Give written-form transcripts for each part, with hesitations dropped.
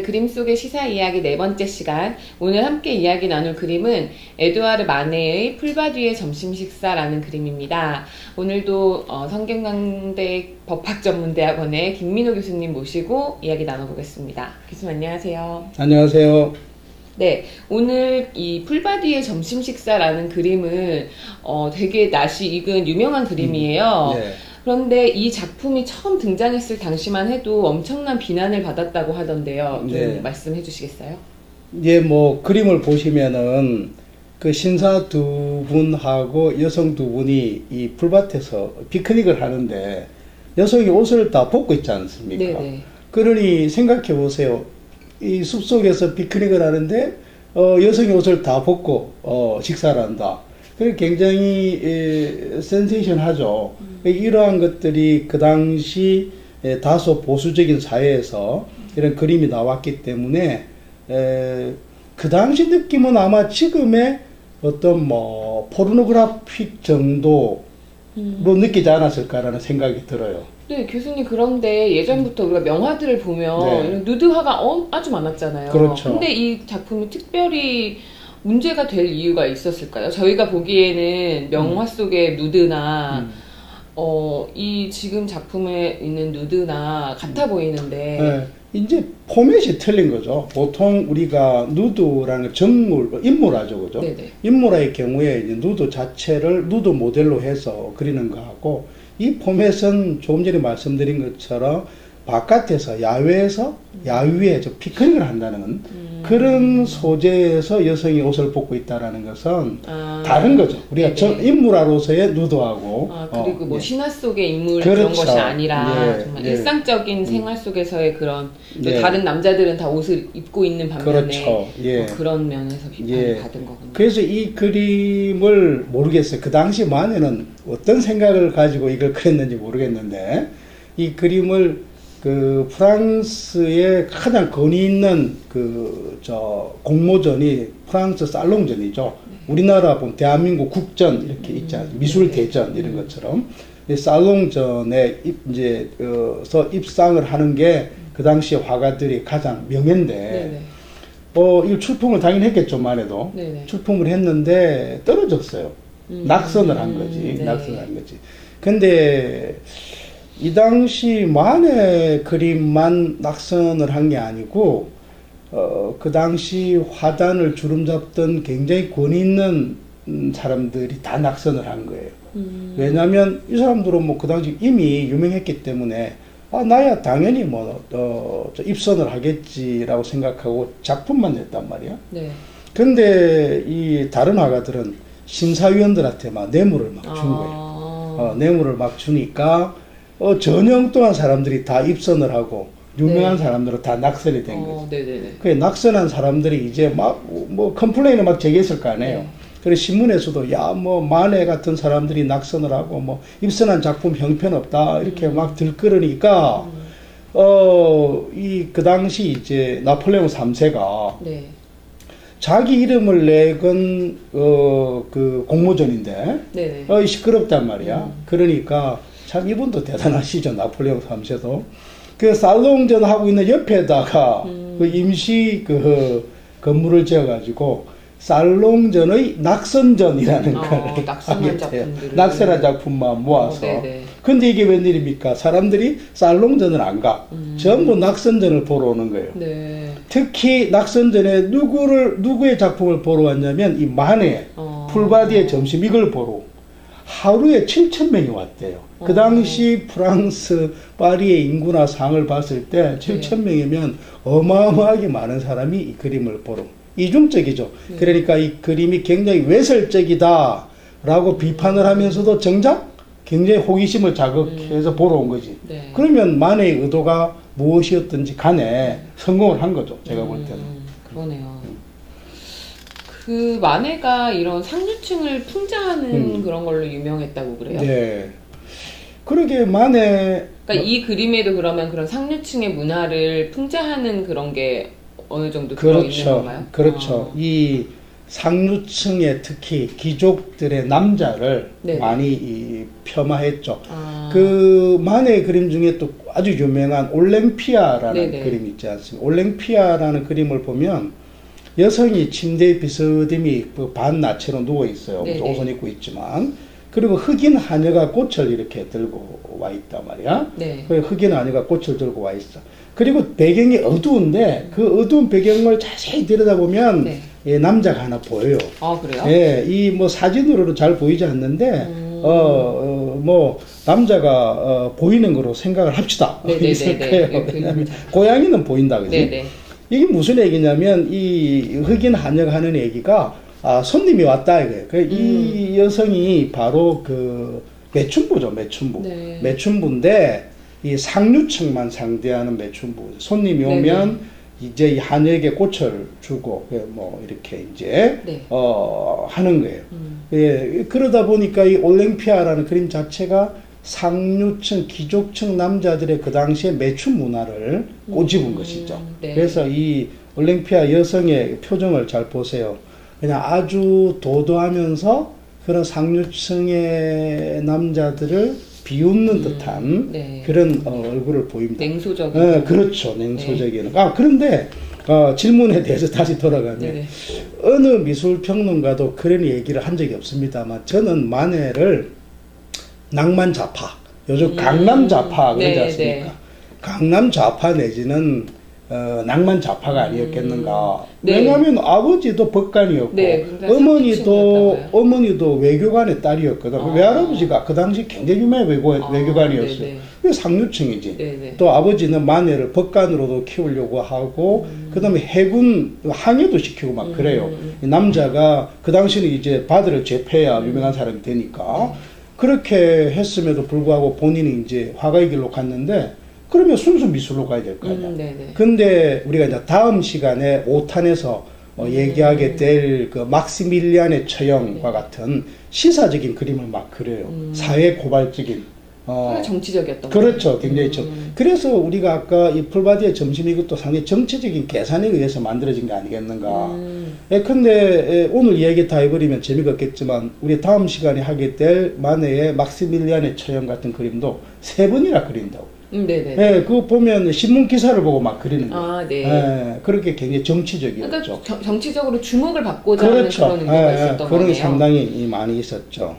오늘 그림 속의 시사 이야기 네 번째 시간. 오늘 함께 이야기 나눌 그림은 에두아르 마네의 풀바디의 점심 식사라는 그림입니다. 오늘도 성균관대 법학전문대학원의 김민호 교수님 모시고 이야기 나눠보겠습니다. 교수님 안녕하세요. 안녕하세요. 네, 오늘 이 풀바디의 점심 식사라는 그림은 되게 낯이 익은 유명한 그림이에요. 네. 그런데 이 작품이 처음 등장했을 당시만 해도 엄청난 비난을 받았다고 하던데요. 좀 네. 말씀해 주시겠어요? 예, 뭐 그림을 보시면은 그 신사 두 분하고 여성 두 분이 이 풀밭에서 피크닉을 하는데 여성이 옷을 다 벗고 있지 않습니까? 네네. 그러니 생각해 보세요. 이 숲속에서 피크닉을 하는데 여성이 옷을 다 벗고 식사를 한다. 그게 굉장히 센세이션하죠. 이러한 것들이 그 당시 다소 보수적인 사회에서 이런 그림이 나왔기 때문에 그 당시 느낌은 아마 지금의 어떤 뭐 포르노그래픽 정도로 느끼지 않았을까라는 생각이 들어요. 네, 교수님, 그런데 예전부터 우리가 명화들을 보면 네. 이런 누드화가 아주 많았잖아요. 그렇죠. 근데 이 작품이 특별히 문제가 될 이유가 있었을까요? 저희가 보기에는 명화 속의 누드나 이 지금 작품에 있는 누드나 같아 보이는데 네. 이제 포맷이 틀린 거죠. 보통 우리가 누드라는 정물, 인물화죠, 그죠? 네네. 인물화의 경우에 이제 누드 자체를 누드 모델로 해서 그리는 거하고, 이 포맷은 조금 전에 말씀드린 것처럼 바깥에서 야외에서 야유에 피크닉을 한다는 그런 소재에서 여성이 옷을 벗고 있다라는 것은 다른 거죠. 우리가 인물화로서의 누드하고 그리고 뭐 예. 신화 속의 인물 그렇죠. 그런 것이 아니라 예. 정말 예. 일상적인 생활 속에서의 그런 예. 다른 남자들은 다 옷을 입고 있는 반면에 그렇죠. 예. 그런 면에서 비판을 예. 받은 거군요. 그래서 이 그림을 모르겠어요. 그 당시 만에는 어떤 생각을 가지고 이걸 그렸는지 모르겠는데, 이 그림을 그 프랑스의 가장 권위 있는 공모전이 프랑스 살롱전이죠. 우리나라 보면 대한민국 국전 이렇게 있지 않습니까? 미술대전 이런 것처럼. 이 살롱전에 입상을 하는 게 그 당시 화가들이 가장 명예인데, 이걸 출품을 당연히 했겠죠만 해도. 네네. 출품을 했는데 떨어졌어요. 낙선을 한 거지. 네. 낙선을 한 거지. 근데 이 당시 만의 그림만 낙선을 한 게 아니고, 그 당시 화단을 주름잡던 굉장히 권위 있는 사람들이 다 낙선을 한 거예요. 왜냐면 이 사람들은 뭐 그 당시 이미 유명했기 때문에, 나야 당연히 입선을 하겠지라고 생각하고 작품만 냈단 말이야. 네. 근데 이 다른 화가들은 심사위원들한테 막 뇌물을 막 준 거예요. 뇌물을 막 주니까, 전형 동안 사람들이 다 입선을 하고, 유명한 사람들은 다 낙선이 된 거죠. 네네네. 그 낙선한 사람들이 이제 컴플레인을 막 제기했을 거 아니에요. 네. 그래서 신문에서도, 마네 같은 사람들이 낙선을 하고, 입선한 작품 형편없다, 이렇게 막 들끓으니까, 그 당시 이제 나폴레옹 3세가, 네. 자기 이름을 내건 그 공모전인데, 네네. 시끄럽단 말이야. 그러니까 참 이분도 대단하시죠, 나폴레옹 3세도. 그 살롱전 하고 있는 옆에다가 그 임시 건물을 지어가지고 살롱전의 낙선전이라는 걸 낙선한 작품들을 낙선한 작품만 모아서. 근데 이게 웬일입니까? 사람들이 살롱전을 안 가. 전부 낙선전을 보러 오는 거예요. 네. 특히 낙선전에 누구의 작품을 보러 왔냐면 이 마네, 풀바디의 점심, 이걸 보러 하루에 7,000명이 왔대요. 그 당시 프랑스 파리의 인구나 상을 봤을 때 7,000명이면 어마어마하게 많은 사람이 이 그림을 보러, 이중적이죠. 그러니까 이 그림이 굉장히 외설적이다라고 비판을 하면서도 정작 굉장히 호기심을 자극해서 보러 온 거지. 네. 그러면 마네의 의도가 무엇이었든지 간에 성공을 한 거죠. 제가 볼 때는. 그러네요. 그 마네가 이런 상류층을 풍자하는 그런 걸로 유명했다고 그래요? 네. 그러게 마네. 그러니까 이 그림에도 그러면 그런 상류층의 문화를 풍자하는 그런 게 어느 정도 들어있는 건가요? 그렇죠. 이 상류층의 특히 귀족들의 남자를 네. 많이 폄하했죠. 그 만해의 그림 중에 또 아주 유명한 올랭피아라는 네네. 그림 있지 않습니까? 올랭피아라는 그림을 보면 여성이 침대에 비스듬히 반나체로 누워 있어요. 옷은 입고 있지만. 그리고 흑인 하녀가 꽃을 이렇게 들고 와 있단 말이야. 네. 흑인 하녀가 꽃을 들고 와 있어. 그리고 배경이 어두운데 그 어두운 배경을 자세히 들여다보면 네. 예, 남자가 하나 보여요. 아, 그래요? 예, 이 뭐 사진으로는 잘 보이지 않는데 뭐 남자가 보이는 거로 생각을 합시다. 네네네. 왜냐하면 고양이는 보인다, 그지? 네네. 이게 무슨 얘기냐면 이 흑인 한여가 하는 얘기가 손님이 왔다 이거예요. 이 여성이 바로 그 매춘부죠, 매춘부. 네. 매춘부인데 이 상류층만 상대하는 매춘부. 손님이 오면 네네. 이제 이 한여에게 꽃을 주고 뭐 이렇게 이제 네. 하는 거예요. 예, 그러다 보니까 이 올랭피아라는 그림 자체가 상류층, 귀족층 남자들의 그 당시에 매춘 문화를 꼬집은 것이죠. 네. 그래서 이 올랭피아 여성의 표정을 잘 보세요. 그냥 아주 도도하면서 그런 상류층의 남자들을 비웃는 듯한 네. 그런 얼굴을 보입니다. 냉소적인. 그렇죠. 냉소적인. 네. 그런데 질문에 대해서 다시 돌아가면 네네. 어느 미술평론가도 그런 얘기를 한 적이 없습니다만 저는 마네를 낭만 좌파, 요즘 강남 좌파 그러지 않습니까? 네. 강남 좌파 내지는 낭만 좌파가 아니었겠는가. 네. 왜냐하면 아버지도 법관이었고 네, 어머니도 외교관의 딸이었거든. 외할아버지가 그 당시 굉장히 유명한 외교관이었어요. 네네. 상류층이지. 네네. 또 아버지는 마네를 법관으로도 키우려고 하고 그다음에 해군 항해도 시키고 막 그래요. 이 남자가 그 당시는 이제 바다를 제패야 유명한 사람이 되니까 그렇게 했음에도 불구하고 본인이 이제 화가의 길로 갔는데 그러면 순수 미술로 가야 될 거 아니야. 근데 우리가 이제 다음 시간에 5탄에서 얘기하게 될 그 막시밀리안의 처형과 같은 시사적인 그림을 막 그려요. 사회 고발적인. 정치적이었던 그렇죠. 굉장히 그래서 우리가 아까 이 풀바디의 점심 이것도 상당히 정치적인 계산에 의해서 만들어진 게 아니겠는가. 근데 오늘 이야기 다 해버리면 재미가 없겠지만 우리 다음 시간에 하게 될 마네의 막시밀리안의 처형 같은 그림도 3번이나 그린다고. 네네. 네, 그거 보면 신문 기사를 보고 막 그리는 거예요. 네. 네, 그렇게 굉장히 정치적이었죠. 그러니까 정치적으로 주목을 받고자 하는 그런 의도가 있었던 거네요. 그런 게 상당히 많이 있었죠.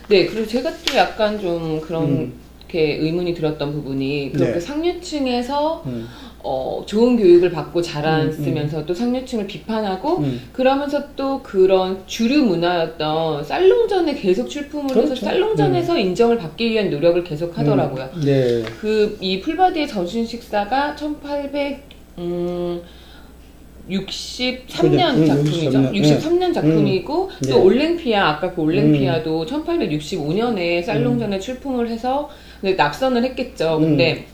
네. 그리고 제가 또 약간 좀 그런 게 의문이 들었던 부분이 그렇게 상류층에서 좋은 교육을 받고 자랐으면서도 상류층을 비판하고 그러면서 또 그런 주류 문화였던 살롱전에 계속 출품을 해서 살롱전에서 인정을 받기 위한 노력을 계속 하더라고요. 네. 이 풀바디의 점심 식사가 1863년 작품이죠. 63년 작품이고 또 올랭피아 아까 그 올랭피아도 1865년에 살롱전에 출품을 해서 낙선을 했겠죠. 근데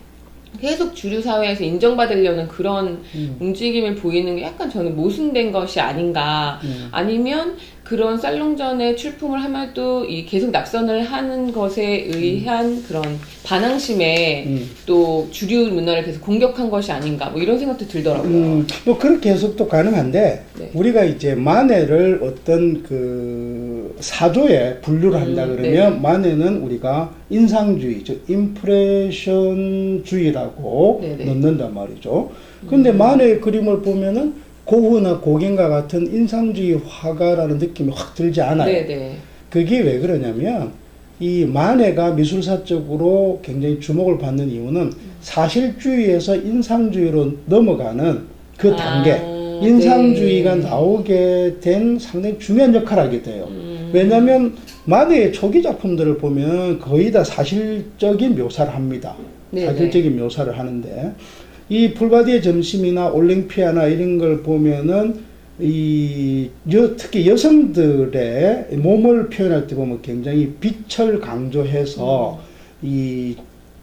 계속 주류 사회에서 인정받으려는 그런 움직임을 보이는 게 약간 저는 모순된 것이 아닌가. 아니면 그런 살롱전에 출품을 하면도 이 계속 낙선을 하는 것에 의한 그런 반항심에 또 주류 문화를 계속 공격한 것이 아닌가. 뭐 이런 생각도 들더라고요. 뭐 그렇게 해석도 가능한데 우리가 이제 마네를 어떤 그 사조에 분류를 한다 그러면 마네는 우리가 인상주의, 즉 임프레션주의라고 넣는단 말이죠. 근데 마네의 그림을 보면은 고흐나 고갱과 같은 인상주의 화가라는 느낌이 확 들지 않아요. 네네. 그게 왜 그러냐면 이 마네가 미술사적으로 굉장히 주목을 받는 이유는 사실주의에서 인상주의로 넘어가는 그 단계, 인상주의가 나오게 된 상당히 중요한 역할을 하게 돼요. 왜냐하면 마네의 초기 작품들을 보면 거의 다 사실적인 묘사를 합니다. 사실적인 묘사를 하는데 이 풀바디의 점심이나 올랭피아나 이런 걸 보면은 특히 여성들의 몸을 표현할 때 보면 굉장히 빛을 강조해서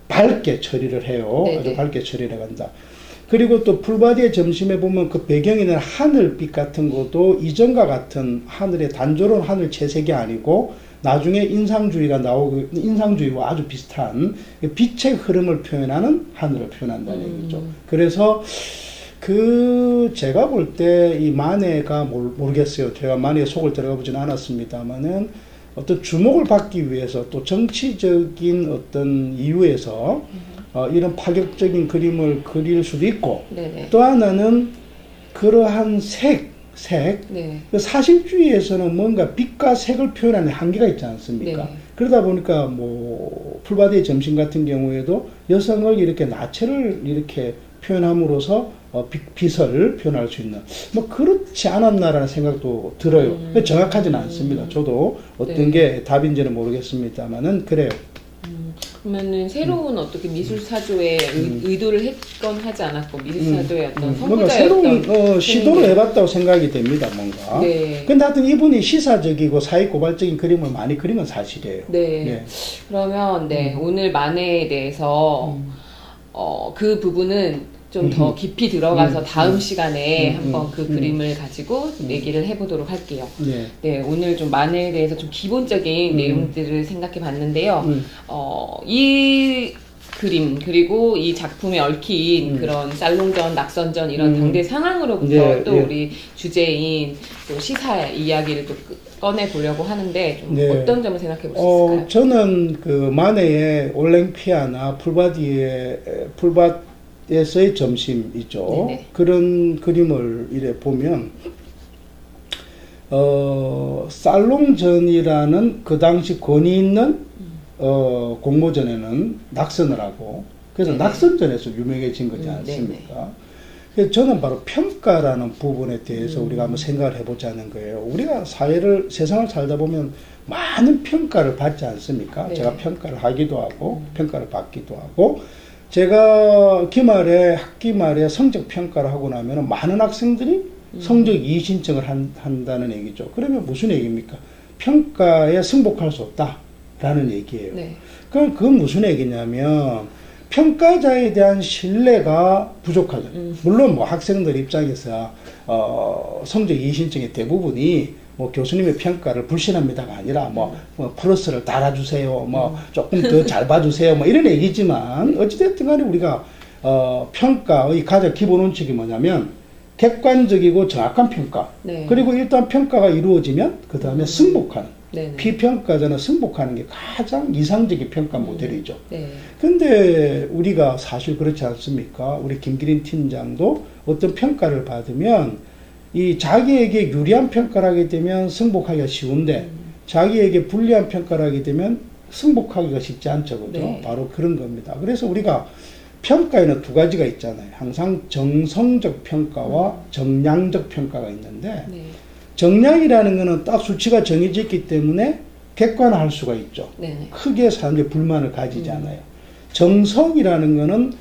밝게 처리를 해요. 아주 밝게 처리를 한다. 그리고 또 풀바디의 점심에 보면 그 배경에는 하늘빛 같은 것도 이전과 같은 하늘의 단조로운 하늘 채색이 아니고 나중에 인상주의가 나오고 인상주의와 아주 비슷한 빛의 흐름을 표현하는 하늘을 표현한다는 얘기죠. 그래서 제가 볼 때 이 만해가 모르겠어요. 제가 만해에 속을 들어가 보지는 않았습니다만은 어떤 주목을 받기 위해서 또 정치적인 어떤 이유에서 이런 파격적인 그림을 그릴 수도 있고 네네. 또 하나는 그러한 네. 사실주의에서는 뭔가 빛과 색을 표현하는 한계가 있지 않습니까? 네. 그러다 보니까 뭐 풀바디의 점심 같은 경우에도 여성을 이렇게 나체를 이렇게 표현함으로써 빛을 표현할 수 있는 뭐 그렇지 않았나라는 생각도 들어요. 정확하지는 않습니다. 저도 어떤 네. 게 답인지는 모르겠습니다만은 그래요. 그러면은 새로운 어떻게 미술사조에 의도를 했건 하지 않았고 미술사조의 어떤 뭔가 새로운 시도를 해봤다고 생각이 됩니다. 뭔가. 네. 근데 하여튼 이분이 시사적이고 사회고발적인 그림을 많이 그린 건 사실이에요. 네. 네. 그러면 오늘 만해에 대해서 그 부분은 좀 더 깊이 들어가서 다음 시간에 한번 그 그림을 가지고 얘기를 해보도록 할게요. 네, 오늘 좀 만해에 대해서 좀 기본적인 내용들을 생각해 봤는데요. 이 그림 그리고 이 작품에 얽힌 그런 살롱전, 낙선전 이런 당대 상황으로부터 또 우리 주제인 또 시사 이야기를 또 꺼내 보려고 하는데 좀 어떤 점을 생각해 볼 수 있을까요? 저는 그 만해의 올랭피아나 풀밭에서의 점심이죠. 네네. 그런 그림을 이래 보면 살롱전이라는 그 당시 권위 있는 공모전에는 낙선을 하고 그래서 네네. 낙선전에서 유명해진 거지 않습니까? 그래서 저는 바로 평가라는 부분에 대해서 우리가 한번 생각을 해보자는 거예요. 우리가 세상을 살다 보면 많은 평가를 받지 않습니까? 네네. 제가 평가를 하기도 하고 평가를 받기도 하고 제가 학기 말에 성적 평가를 하고 나면 많은 학생들이 성적 이의 신청을 한다는 얘기죠. 그러면 무슨 얘기입니까? 평가에 승복할 수 없다라는 얘기예요. 네. 그럼 그건 무슨 얘기냐면 평가자에 대한 신뢰가 부족하죠. 물론 뭐 학생들 입장에서 성적 이의 신청의 대부분이 뭐 교수님의 평가를 불신합니다가 아니라 뭐 플러스를 달아주세요, 뭐 조금 더 잘 봐주세요, 뭐 이런 얘기지만 어찌됐든 간에 우리가 평가의 가장 기본 원칙이 뭐냐면 객관적이고 정확한 평가. 네. 그리고 일단 평가가 이루어지면 그 다음에 승복하는. 네네. 피평가자는 승복하는 게 가장 이상적인 평가 모델이죠. 네. 근데 우리가 사실 그렇지 않습니까? 우리 김기린 팀장도 어떤 평가를 받으면 이 자기에게 유리한 평가를 하게 되면 승복하기가 쉬운데 자기에게 불리한 평가를 하게 되면 승복하기가 쉽지 않죠. 그죠? 네. 바로 그런 겁니다. 그래서 우리가 평가에는 두 가지가 있잖아요. 항상 정성적 평가와 정량적 평가가 있는데 네. 정량이라는 것은 딱 수치가 정해져 있기 때문에 객관화할 수가 있죠. 네네. 크게 사람들이 불만을 가지지 않아요. 정성이라는 것은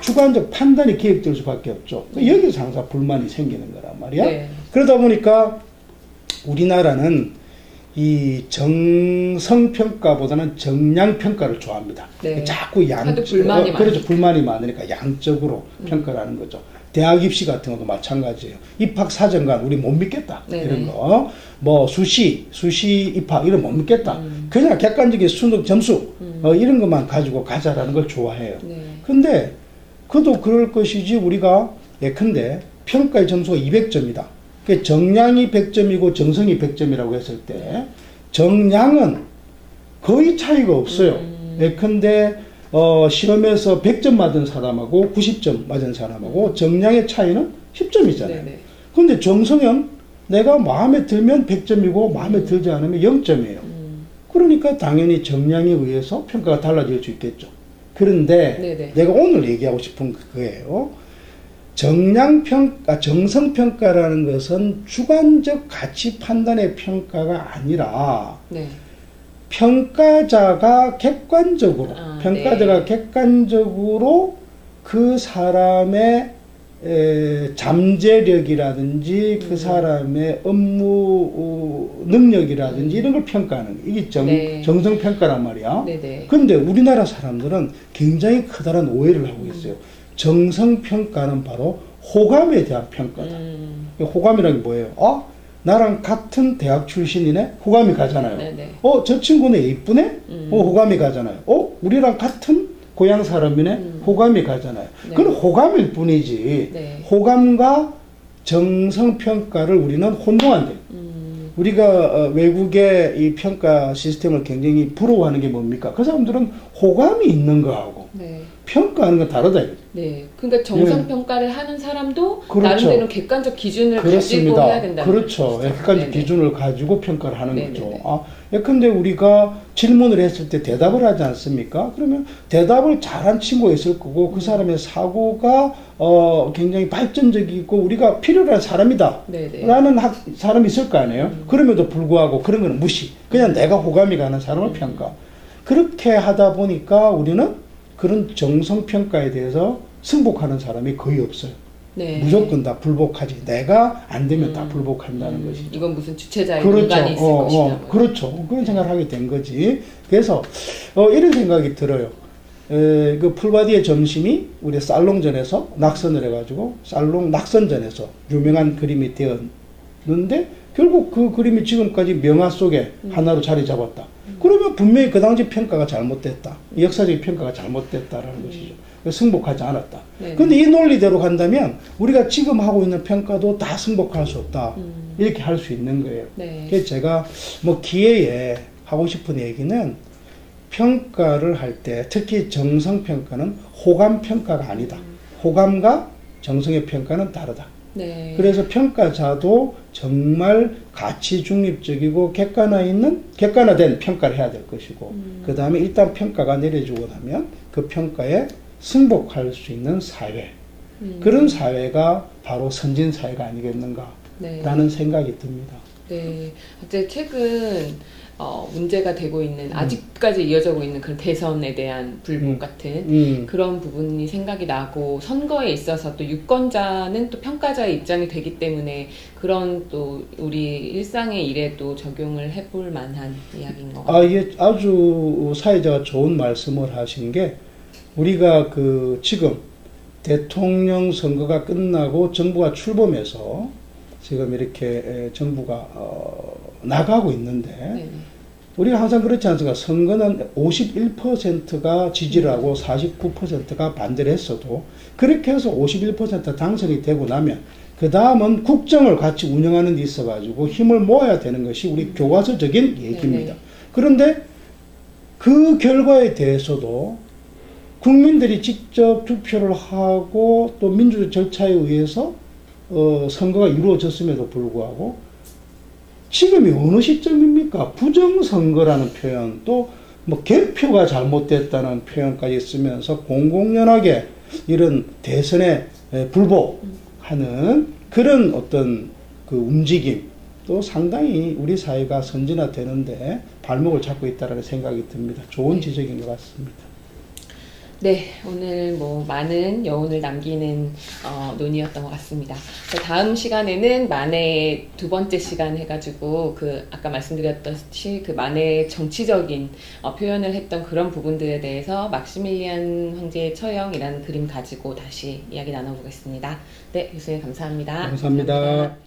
주관적 판단이 개입될 수밖에 없죠. 여기서 항상 불만이 생기는 거란 말이야. 네. 그러다 보니까 우리나라는 이 정성평가보다는 정량평가를 좋아합니다. 네. 자꾸 그렇죠. 불만이 많으니까 양적으로 평가를 하는 거죠. 대학 입시 같은 것도 마찬가지예요. 입학 사정관 우리 못 믿겠다. 네네. 이런 거. 뭐 수시 입학 이런 못 믿겠다. 그냥 객관적인 수능 점수 이런 것만 가지고 가자라는 걸 좋아해요. 네. 근데 그도 그럴 것이지 우리가 예컨대 평가의 점수가 200점이다. 정량이 100점이고 정성이 100점이라고 했을 때 정량은 거의 차이가 없어요. 예컨대 시험에서 100점 맞은 사람하고 90점 맞은 사람하고 정량의 차이는 10점이잖아요. 근데 정성은 내가 마음에 들면 100점이고 마음에 들지 않으면 0점이에요. 그러니까 당연히 정량에 의해서 평가가 달라질 수 있겠죠. 그런데 네네. 내가 오늘 얘기하고 싶은 그거예요. 정성평가라는 것은 주관적 가치 판단의 평가가 아니라 네. 평가자가 객관적으로 그 사람의 잠재력이라든지 그 사람의 업무 능력이라든지 이런 걸 평가하는 이게 정성평가란 말이야. 그런데 우리나라 사람들은 굉장히 커다란 오해를 하고 있어요. 정성평가는 바로 호감에 대한 평가다. 호감이란 게 뭐예요? 나랑 같은 대학 출신이네? 호감이 가잖아요. 저 친구는 예쁘네? 호감이 가잖아요. 우리랑 같은 고향 사람이네 호감이 가잖아요. 네. 그건 호감일 뿐이지 네. 호감과 정성평가를 우리는 혼동한대요. 우리가 외국의 이 평가 시스템을 굉장히 부러워하는 게 뭡니까? 그 사람들은 호감이 있는 거하고 네. 평가하는 건 다르다. 네. 그러니까 정성평가를 하는 사람도 그렇죠. 나름대로 객관적 기준을 가지고 해야 된다는 그렇죠. 객관적 기준을 가지고 평가를 하는 네네네. 거죠. 예컨대 우리가 질문을 했을 때 대답을 하지 않습니까? 그러면 대답을 잘한 친구가 있을 거고 그 사람의 사고가 굉장히 발전적이고 우리가 필요로 한 사람이다 네네. 라는 사람이 있을 거 아니에요. 그럼에도 불구하고 그런 거는 무시. 그냥 내가 호감이 가는 사람을 평가. 그렇게 하다 보니까 우리는 그런 정성평가에 대해서 승복하는 사람이 거의 없어요. 네. 무조건 다 불복하지. 내가 안 되면 다 불복한다는 것이죠. 이건 무슨 주체자의 그렇죠. 공간이 있을 것이냐. 그렇죠. 그런 생각을 하게 된 거지. 그래서 이런 생각이 들어요. 그 풀바디의 점심이 우리 살롱전에서 낙선을 해가지고 살롱 낙선전에서 유명한 그림이 되었는데 결국 그 그림이 지금까지 명화 속에 하나로 자리 잡았다. 그러면 분명히 그 당시 평가가 잘못됐다. 역사적인 평가가 잘못됐다라는 것이죠. 승복하지 않았다. 그런데 이 논리대로 간다면 우리가 지금 하고 있는 평가도 다 승복할 수 없다. 이렇게 할 수 있는 거예요. 네. 그래서 제가 뭐 기회에 하고 싶은 얘기는 평가를 할 때 특히 정성평가는 호감평가가 아니다. 호감과 정성의 평가는 다르다. 네. 그래서 평가자도 정말 가치 중립적이고 객관화된 평가를 해야 될 것이고 그 다음에 일단 평가가 내려지고 나면 그 평가에 승복할 수 있는 사회 그런 사회가 바로 선진사회가 아니겠는가 라는 생각이 듭니다. 네, 어제 최근 문제가 되고 있는 아직까지 이어지고 있는 그런 대선에 대한 불복 같은 그런 부분이 생각이 나고 선거에 있어서 또 유권자는 또 평가자의 입장이 되기 때문에 그런 또 우리 일상의 일에도 적용을 해볼 만한 이야기인 것 같아요. 예, 아주 사회자가 좋은 말씀을 하신 게 우리가 지금 대통령 선거가 끝나고 정부가 출범해서 지금 이렇게 정부가 나가고 있는데 네네. 우리가 항상 그렇지 않습니까? 선거는 51%가 지지를 하고 49%가 반대를 했어도 그렇게 해서 51% 당선이 되고 나면 그 다음은 국정을 같이 운영하는 데 있어가지고 힘을 모아야 되는 것이 우리 교과서적인 얘기입니다. 네네. 그런데 그 결과에 대해서도 국민들이 직접 투표를 하고 또 민주적 절차에 의해서 선거가 이루어졌음에도 불구하고 지금이 어느 시점입니까? 부정선거라는 표현 또 뭐 개표가 잘못됐다는 표현까지 쓰면서 공공연하게 이런 대선에 불복하는 그런 어떤 그 움직임 또 상당히 우리 사회가 선진화되는데 발목을 잡고 있다는 생각이 듭니다. 좋은 지적인 것 같습니다. 네, 오늘 뭐 많은 여운을 남기는 논의였던 것 같습니다. 다음 시간에는 만해의 두 번째 시간 해가지고 아까 말씀드렸듯이 그 만해의 정치적인 표현을 했던 그런 부분들에 대해서 막시밀리안 황제의 처형이라는 그림 가지고 다시 이야기 나눠보겠습니다. 네, 교수님 감사합니다. 감사합니다.